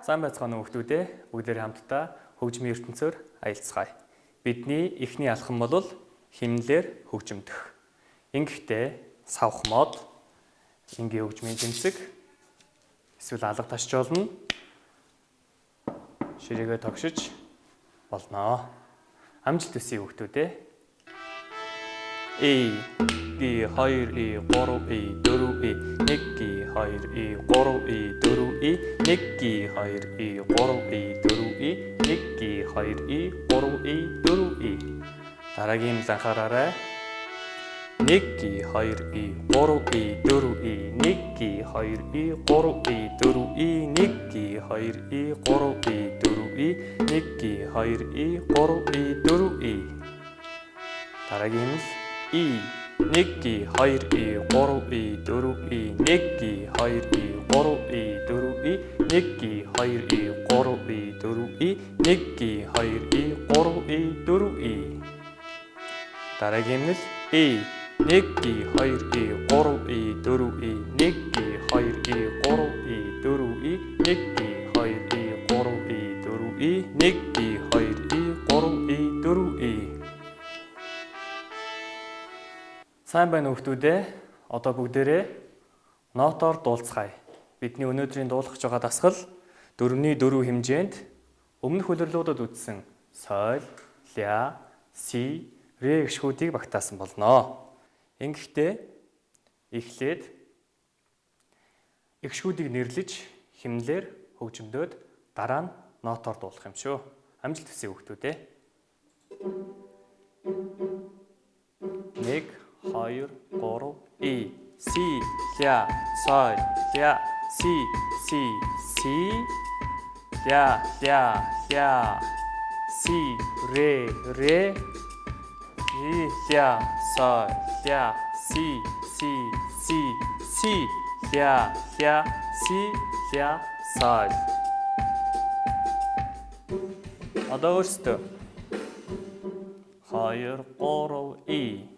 Сайн байцгаана уу хүүхдүүдээ. Бүгдээрээ хамтдаа хөгжмийн ертөнцөөр аялцгаая. Бидний эхний алхам бол химнэлээр хөгжимдөх. Ингэхдээ савх мод, энгийн хөгжмийн тэмцэг, эсвэл алга ташч болно. Ширээгээ тогшиж болно. Амжилт хүсье хүүхдүүдээ. E, E, 2, E, 3, E, 4, E, 1, E, 2, E, 3, E, 4, E, 1, E, 2, E, 3, E, 4, E, 1, E, 2, E, 3, E, 4, E. Дараагийн анхаараарай. 1, E, 2, E, 3, E, 4, E, 1, E, 2, E, 3, E, 4, E, 1, E, 2, E, 3, E, 4, E, 1, E, 2, E, 3, E, 4, E. Дараагийн E, 1, E, 2, E, 3, E, 4, E, 1, E, 2, E, 3, E, 4, E, 1, E, 2, E, 3, E, 4, E, 1, E, 2, E, 3, E, 4, E. Дараагийн нь E, 1, E, 2, E, 3, E, 4, E, 1, E, 2, E, 3, E, 4, E, 1, E, 2, E, 3, E, 4, E, 1, E, 2, E, 3, E, 4, E. Сайн байна уу хүүхдүүдээ? Одоо бүгдээрээ нотоор дуулцгаая. Бидний өнөөдрийн дуулах байгаа дасгал 4-4 хэмжээнд өмнөх улирлуудад үтсэн соль, ля, си, ре гişгүүдийг багтаасан болно. Ингэхдээ эхлээд гişгүүдийг нэрлэж химнэлээр хөгжмөдөд дараа нь нотоор дуулах юм шүү. Амжилт хүсье хүүхдүүдээ. 1 2, 3, E, Si, ля, соль, ля, си, ля, си, ре, ля, соль, ля, си, ля, си, ля, соль. Одоо өөрсдөө 2, 3, E.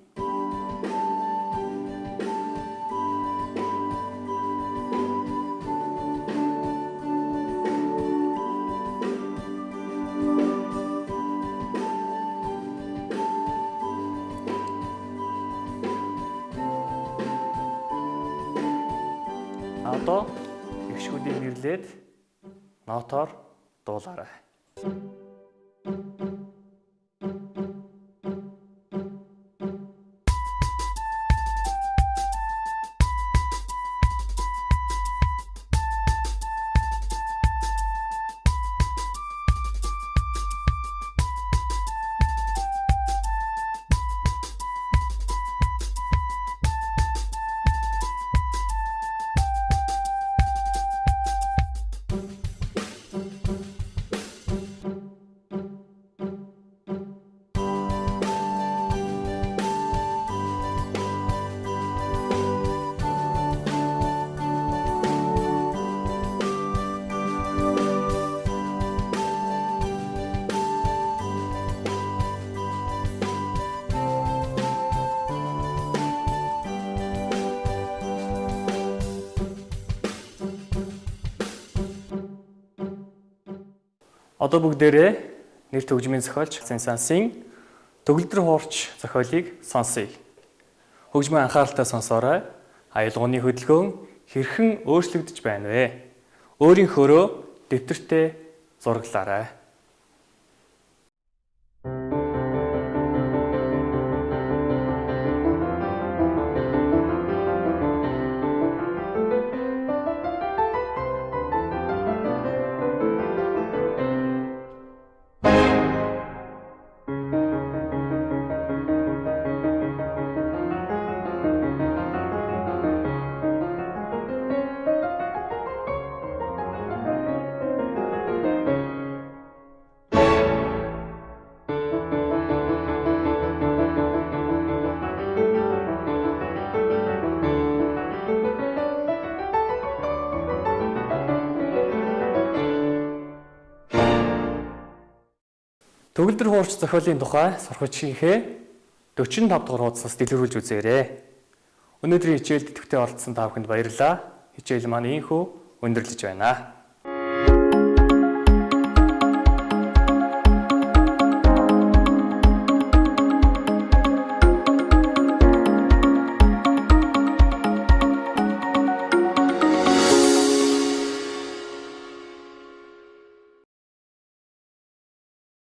Одоо гişгүүдийг нэрлээд нотоор дуулаарай. Одоо бүгдээрээ нэр хөгжмийн зохиолч Сенсансын Төгөлдөр хуурч зохиолыг сонсъё. Хөгжмийн анхааралтай сонсоорой. Аялгауны хөдөлгөөн хэрхэн өөрчлөгдөж байна вэ? Өөрийнхөөрөө дэвтэртээ зураглаарай. Төгөлдөр хуурч зохиолын тухай сурвалжийнхээ 45 дугаар хуудасаас дэлгэрүүлж үзээрэй. Өнөөдрийн хичээлд идэвхтэй оролцсон та бүхэнд баярлалаа. Хичээл маань ийхүү өндөрлөж байна.